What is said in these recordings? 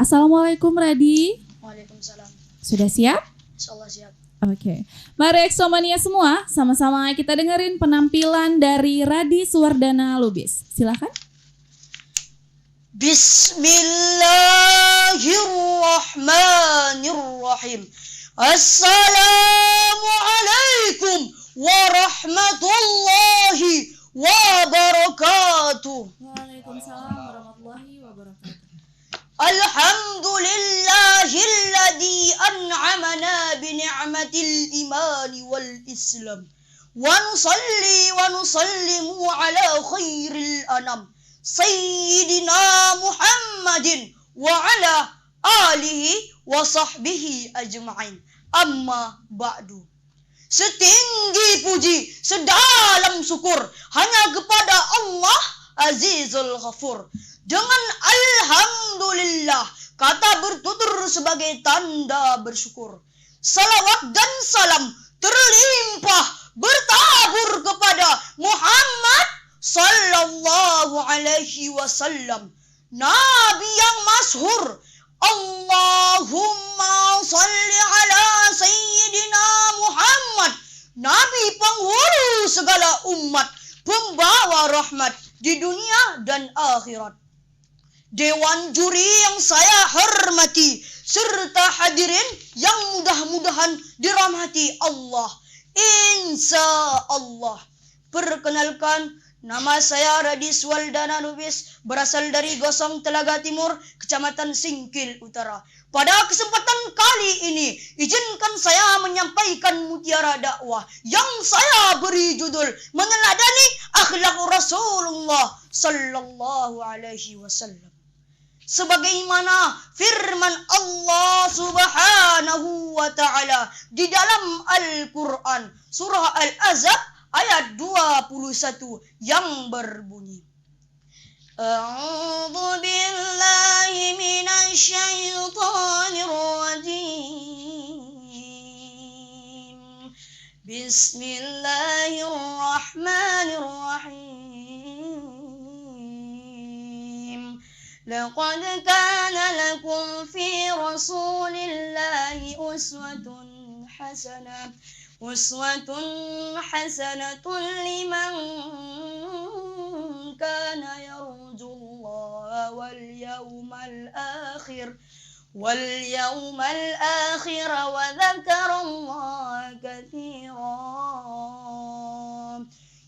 Assalamualaikum Radi. Waalaikumsalam. Sudah siap? Insyaallah siap. Oke. Mari Exomania semua, sama-sama kita dengerin penampilan dari Radi Suwardana Lubis. Silakan. Bismillahirrahmanirrahim. Assalamualaikum warahmatullahi wabarakatuh. Waalaikumsalam warahmatullahi wabarakatuh. Alhamdulillahilladzi an'amana bi ni'matil imani wal islam. Wa nusallimu ala khairil anam. Sayyidina Muhammadin wa ala alihi wa sahbihi ajma'in. Amma ba'du. Setinggi puji, sedalam syukur hanya kepada Allah Azizul Ghafur. Dengan alhamdulillah, kata bertutur sebagai tanda bersyukur. Salawat dan salam terlimpah bertabur kepada Muhammad sallallahu alaihi wasallam, Nabi yang masyhur. Allahumma salli ala Sayyidina Muhammad, Nabi penghulu segala umat, pembawa rahmat di dunia dan akhirat. Dewan juri yang saya hormati, serta hadirin yang mudah-mudahan dirahmati Allah, insya Allah. Perkenalkan, nama saya Radi Suwardana Lubis, berasal dari Gosong Telaga Timur, Kecamatan Singkil Utara. Pada kesempatan kali ini, izinkan saya menyampaikan mutiara dakwah yang saya beri judul Meneladani Akhlak Rasulullah sallallahu alaihi wasallam. Sebagaimana firman Allah Subhanahu wa taala di dalam Al-Qur'an surah Al-Ahzab ayat 21 yang berbunyi, A'udzu billahi minasy syaithanir rajim. Bismillahirrahmanirrahim. Laqad kana lakum fi Rasulillahi uswatun hasanatun liman kana yarjullaha wal yawmal akhir wa dzakarallaha katsiran.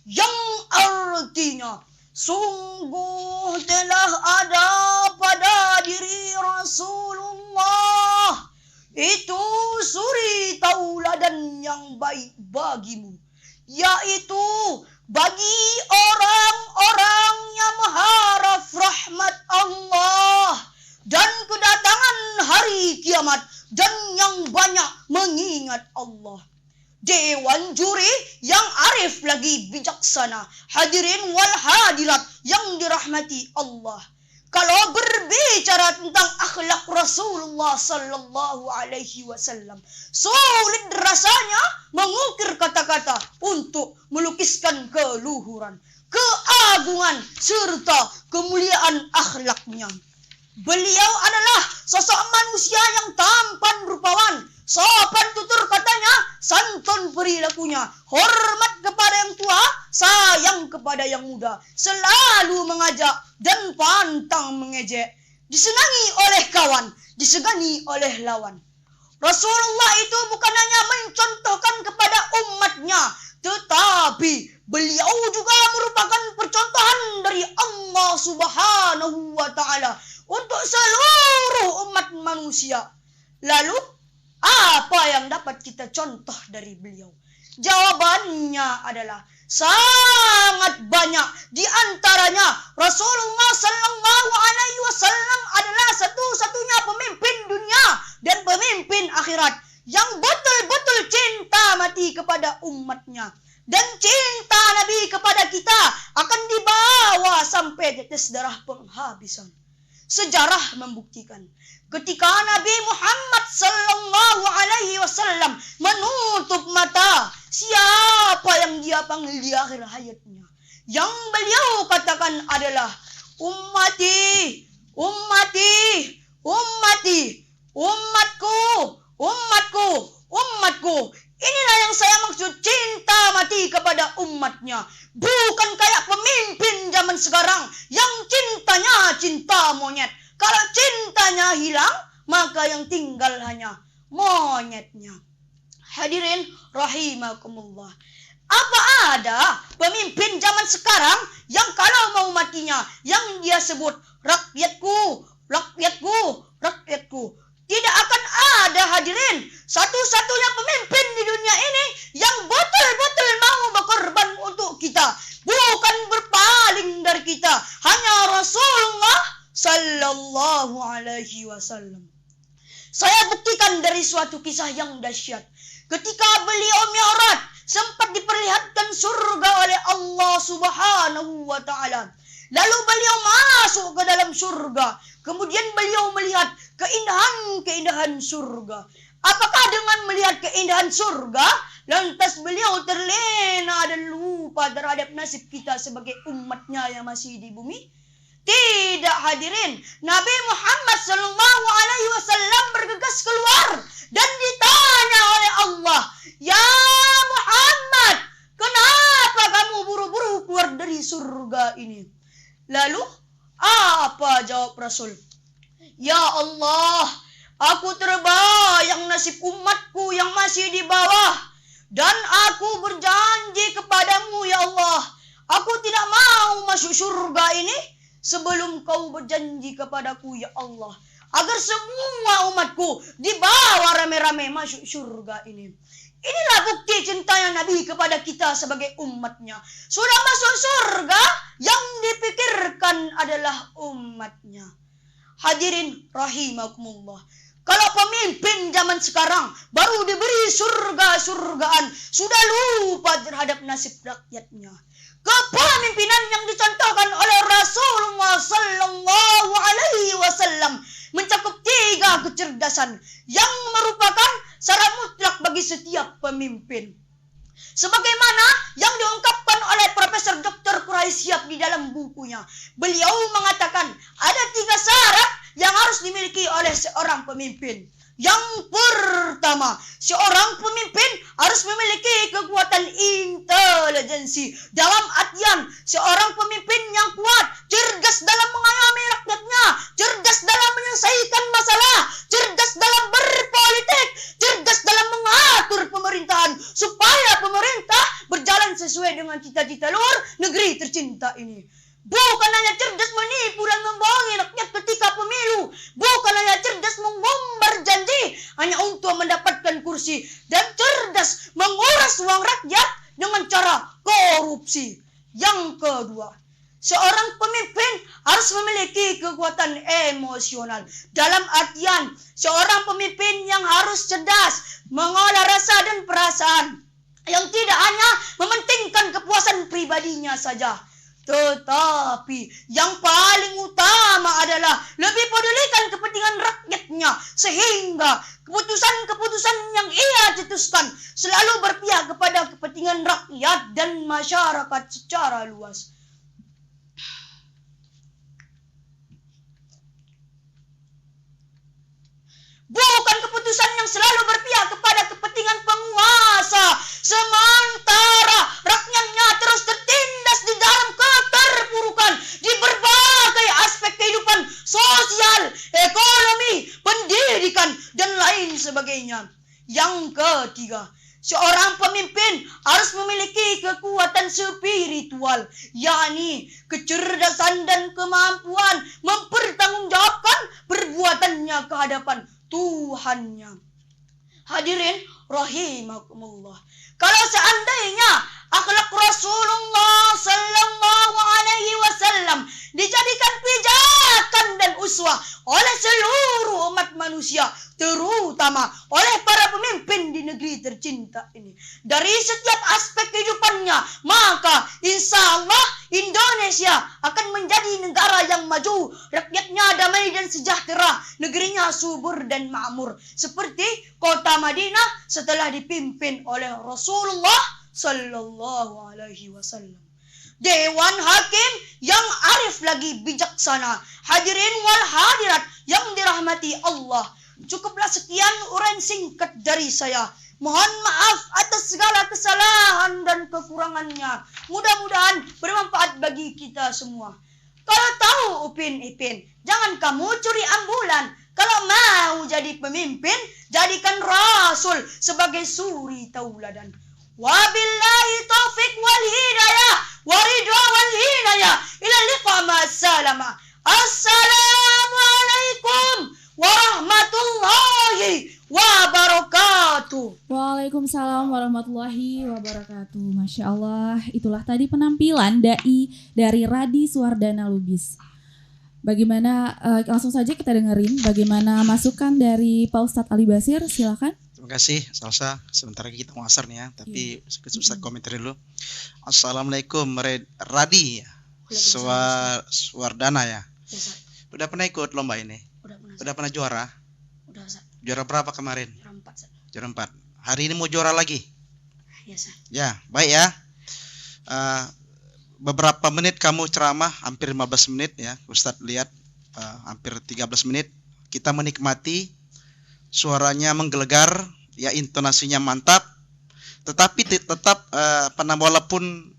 Yang artinya, sungguh telah ada pada diri Rasulullah itu suri tauladan yang baik bagimu, yaitu bagi orang-orang yang mengharap rahmat Allah dan kedatangan hari kiamat dan yang banyak mengingat Allah. Dewan juri yang arif lagi bijaksana, hadirin wal hadirat yang dirahmati Allah. Kalau berbicara tentang akhlak Rasulullah sallallahu alaihi wasallam, sulit rasanya mengukir kata-kata untuk melukiskan keluhuran, keagungan serta kemuliaan akhlaknya. Beliau adalah sosok manusia yang tampan rupawan, sopan tutur katanya, santun perilakunya, hormat kepada yang tua, sayang kepada yang muda, selalu mengajak dan pantang mengejek, disenangi oleh kawan, disegani oleh lawan. Rasulullah itu bukan hanya mencontohkan kepada umatnya, tetapi beliau juga merupakan percontohan dari Allah Subhanahu wa taala untuk seluruh umat manusia. Lalu, apa yang dapat kita contoh dari beliau? Jawabannya adalah sangat banyak. Di antaranya, Rasulullah sallallahu alaihi wasallam adalah satu-satunya pemimpin dunia dan pemimpin akhirat yang betul-betul cinta mati kepada umatnya. Dan cinta Nabi kepada kita akan dibawa sampai tetes darah penghabisan. Sejarah membuktikan ketika Nabi Muhammad sallallahu alaihi wasallam menutup mata, siapa yang dia panggil di akhir hayatnya? Yang beliau katakan adalah ummati, ummati, ummati. Umatku, umatku, umatku. Inilah yang saya maksud cinta mati kepada umatnya. Bukan kayak pemimpin zaman sekarang yang cintanya cinta monyet. Kalau cintanya hilang, maka yang tinggal hanya monyetnya. Hadirin rahimakumullah. Apa ada pemimpin zaman sekarang yang kalau mau matinya, yang dia sebut rakyatku, rakyatku, rakyatku. Tidak akan ada hadirin satu-satunya pemimpin di dunia ini yang betul-betul mau berkorban untuk kita. Bukan berpaling dari kita. Hanya Rasulullah sallallahu alaihi wasallam. Saya buktikan dari suatu kisah yang dahsyat. Ketika beliau Mi'raj, sempat diperlihatkan surga oleh Allah Subhanahu wa taala. Lalu beliau masuk ke dalam surga. Kemudian beliau melihat keindahan-keindahan surga. Apakah dengan melihat keindahan surga, lantas beliau terlena dan lupa terhadap nasib kita sebagai umatnya yang masih di bumi? Tidak hadirin. Nabi Muhammad sallallahu alaihi wasallam bergegas keluar dan ditanya oleh Allah, "Ya Muhammad, kenapa kamu buru-buru keluar dari surga ini?" Lalu apa jawab Rasul? "Ya Allah, aku terbayang nasib umatku yang masih di bawah. Dan aku berjanji kepadamu ya Allah, aku tidak mau masuk surga ini sebelum kau berjanji kepadaku ya Allah, agar semua umatku dibawa rame-rame masuk surga ini." Inilah bukti cintanya Nabi kepada kita sebagai umatnya. Sudah masuk surga, yang dipikirkan adalah umatnya. Hadirin rahimakumullah. Kalau pemimpin zaman sekarang baru diberi surga-surgaan, sudah lupa terhadap nasib rakyatnya. Kepemimpinan yang dicontohkan oleh Rasulullah sallallahu alaihi wasallam mencakup 3 kecerdasan yang merupakan syarat mutlak bagi setiap pemimpin. Sebagaimana yang diungkapkan oleh Profesor Dr. Quraisyab di dalam bukunya. Beliau mengatakan ada 3 syarat yang harus dimiliki oleh seorang pemimpin. Yang pertama, seorang pemimpin harus memiliki kekuatan intelijensi. Dalam artian, seorang pemimpin yang kuat, cerdas dalam mengayomi rakyatnya, cerdas dalam menyelesaikan masalah, cerdas dalam berpolitik, cerdas dalam mengatur pemerintahan, supaya pemerintah berjalan sesuai dengan cita-cita luhur negeri tercinta ini. Bukan hanya cerdas menipu dan membohongi rakyat ketika pemilu. Bukan hanya cerdas mengumbar janji hanya untuk mendapatkan kursi. Dan cerdas menguras uang rakyat dengan cara korupsi. Yang kedua, seorang pemimpin harus memiliki kekuatan emosional. Dalam artian, seorang pemimpin yang harus cerdas mengolah rasa dan perasaan. Yang tidak hanya mementingkan kepuasan pribadinya saja, tetapi yang paling utama adalah lebih pedulikan kepentingan rakyatnya, sehingga keputusan-keputusan yang ia cetuskan selalu berpihak kepada kepentingan rakyat dan masyarakat secara luas. Bukan keputusan yang selalu berpihak kepada kepentingan penguasa, sementara rakyatnya terus tertindas di dalam keterpurukan di berbagai aspek kehidupan sosial, ekonomi, pendidikan, dan lain sebagainya. Yang ketiga, seorang pemimpin harus memiliki kekuatan spiritual, yakni kecerdasan dan kemampuan mempertanggungjawabkan perbuatannya ke hadapan Tuhannya. Hadirin rahimakumullah. Kalau seandainya akhlak Rasulullah sallallahu alaihi wasallam dijadikan pijakan dan uswah oleh seluruh umat manusia, terutama oleh para pemimpin di negeri tercinta ini, dari setiap aspek kehidupannya, maka insya Allah Indonesia akan menjadi negara yang maju, rakyatnya damai dan sejahtera, negerinya subur dan makmur, seperti kota Madinah setelah dipimpin oleh Rasulullah sallallahu alaihi wasallam. Dewan hakim yang arif lagi bijaksana, hadirin wal hadirat yang dirahmati Allah. Cukuplah sekian uraian singkat dari saya. Mohon maaf atas segala kesalahan dan kekurangannya. Mudah-mudahan bermanfaat bagi kita semua. Kalau tahu Upin Ipin, jangan kamu curi ambulan. Kalau mau jadi pemimpin, jadikan Rasul sebagai suri tauladan. Wabillahi taufiq wal hidayah, waridwa wal hidayah. Ila liqa ma'assalama. Assalamualaikum warahmatullahi wabarakatuh. Waalaikumsalam warahmatullahi wabarakatuh. Masya Allah, itulah tadi penampilan dai dari Radi Suwardana Lubis. Bagaimana, langsung saja kita dengerin bagaimana masukan dari Pak Ustadz Ali Basir, silakan. Terima kasih, Salsa. Sebentar lagi kita mau asar nih ya, tapi susah komentar dulu. Assalamualaikum, Radi Suwardana ya. Udah pernah ikut lomba ini? Udah pernah juara? Udah, Ustaz. Juara berapa kemarin? Juara 4, Ustaz. Juara 4. Hari ini mau juara lagi? Ya, Ustaz. Ya, baik ya. Beberapa menit kamu ceramah, hampir 15 menit ya. Ustadz lihat hampir 13 menit. Kita menikmati, suaranya menggelegar, ya intonasinya mantap. Tetapi tetap walaupun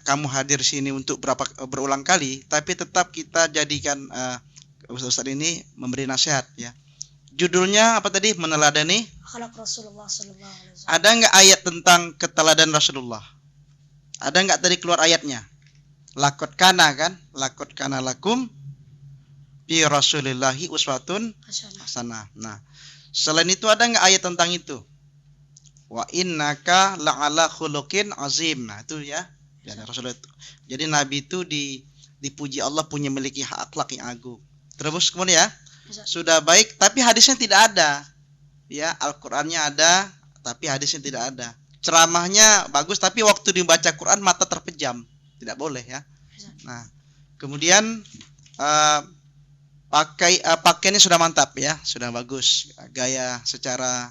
kamu hadir sini untuk berulang kali, tapi tetap kita jadikan Ustadz ini memberi nasihat ya. Judulnya apa tadi? Meneladani Akhlak Rasulullah sallallahu alaihi wasallam. Ada nggak ayat tentang keteladanan Rasulullah? Ada nggak tadi keluar ayatnya? Lakot kana kan? Lakot kana lakum fi Rasulillahi uswatun hasanah. Nah, selain itu ada nggak ayat tentang itu? Wa innaka la'ala khuluqin azim. Nah, itu ya. Ya Rasulullah itu. Jadi Nabi itu dipuji Allah punya memiliki akhlak yang agung. Terus kemudian ya, sudah baik tapi hadisnya tidak ada. Ya, Al-Qur'annya ada tapi hadisnya tidak ada. Ceramahnya bagus tapi waktu dibaca Quran mata terpejam. Tidak boleh ya. Nah, kemudian pakaiannya sudah mantap ya, sudah bagus. Gaya secara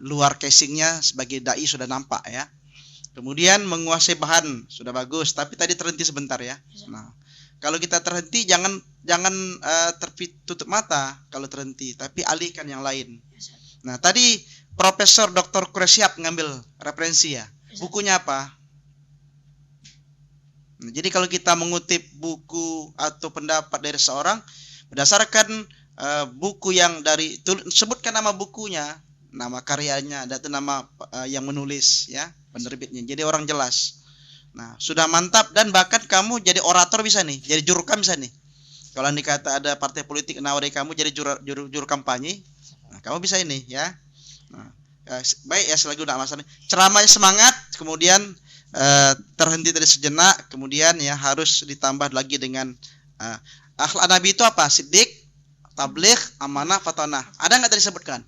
luar casingnya sebagai dai sudah nampak ya. Kemudian menguasai bahan sudah bagus, tapi tadi terhenti sebentar ya. Nah, kalau kita terhenti jangan tertutup mata kalau terhenti, tapi alihkan yang lain. Nah, tadi Profesor Dr. Quraisyab ngambil referensi ya. Bukunya apa? Nah, jadi kalau kita mengutip buku atau pendapat dari seorang berdasarkan buku yang sebutkan nama bukunya, nama karyanya, dan nama yang menulis ya, penerbitnya. Jadi orang jelas. Nah, sudah mantap dan bahkan kamu jadi orator bisa nih, jadi juru kam bisa nih. Kalau dikata ada partai politik nawari kamu jadi juru kampanye, nah, kamu bisa ini ya. Nah, baik ya, selagi udah masalah. Ceramahnya semangat, kemudian terhenti dari sejenak, kemudian ya harus ditambah lagi dengan akhlak Nabi itu apa? Siddiq, tabligh, amanah, fatanah. Ada nggak tadi sebutkan?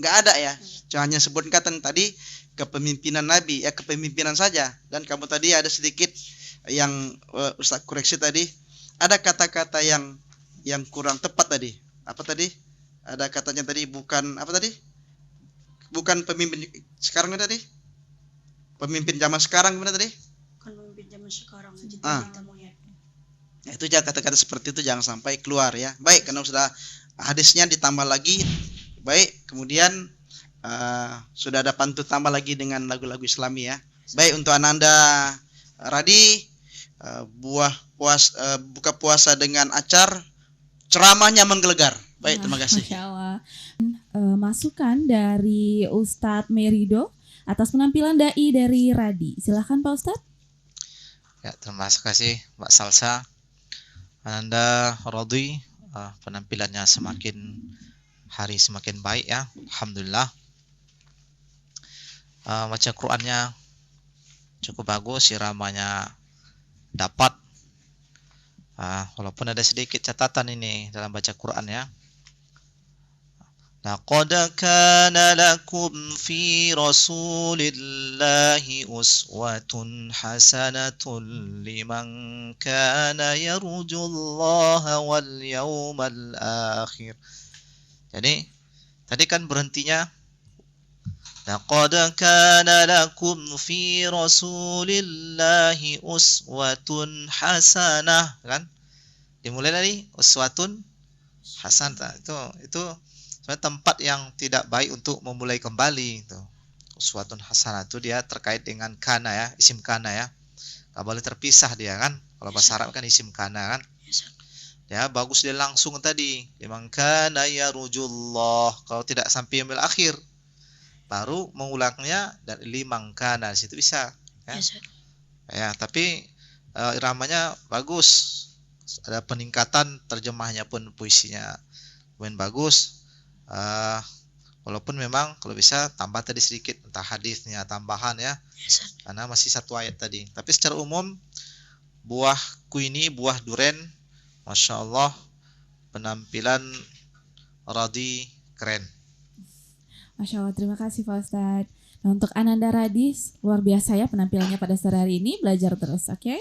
Nggak ada ya. Hanya sebutkan tadi kepemimpinan Nabi, ya kepemimpinan saja. Dan kamu tadi ada sedikit yang Ustaz koreksi tadi, ada kata-kata yang kurang tepat tadi. Apa tadi? Ada katanya tadi bukan apa tadi? Bukan pemimpin sekarang tadi? Pemimpin zaman sekarang gimana tadi? Bukan pemimpin zaman sekarang. Ya, itu jangan kata-kata seperti itu jangan sampai keluar ya. Baik, karena sudah hadisnya ditambah lagi. Baik, kemudian sudah ada pantun tambah lagi dengan lagu-lagu Islami ya. Baik, untuk Ananda Radi, buka puasa dengan acar, ceramahnya menggelegar. Baik, terima kasih. Masya Allah. Masukan dari Ustadz Merido atas penampilan dai dari Radi. Silahkan Pak Ustadz. Ya, terima kasih Mbak Salsa. Ananda Radi, penampilannya semakin hari semakin baik ya, alhamdulillah. Baca Qur'annya cukup bagus, iramanya dapat. Walaupun ada sedikit catatan ini dalam baca Qur'an ya. Laqad kana lakum fi Rasulillahi uswatun hasanatun liman kana yarjullaha wal yawmal akhir. Jadi tadi kan berhentinya laqad kana lakum fi Rasulillahi uswatun hasanah kan? Dimulai dari uswatun hasanah. Itu Sebenarnya tempat yang tidak baik untuk memulai kembali itu. Uswatun hasanah itu dia terkait dengan kana ya, isim kana ya. Gak boleh terpisah dia kan. Kalau bahasa Arab kan isim kana kan. Ya bagus dia langsung tadi. Liman kana yarujullah. Kalau tidak sampai yaumil akhir, baru mengulangnya dari liman kana, di situ bisa. Ya, ya tapi iramanya bagus. Ada peningkatan, terjemahnya pun puisinya lumayan bagus. Walaupun memang kalau bisa tambah tadi sedikit entah hadisnya tambahan ya, karena masih satu ayat tadi. Tapi secara umum buahku ini buah duren, masya Allah penampilan Radi keren. Masya Allah, terima kasih Pak Ustadz. Nah, untuk Ananda Radis, luar biasa ya penampilannya pada sore hari ini, belajar terus, oke?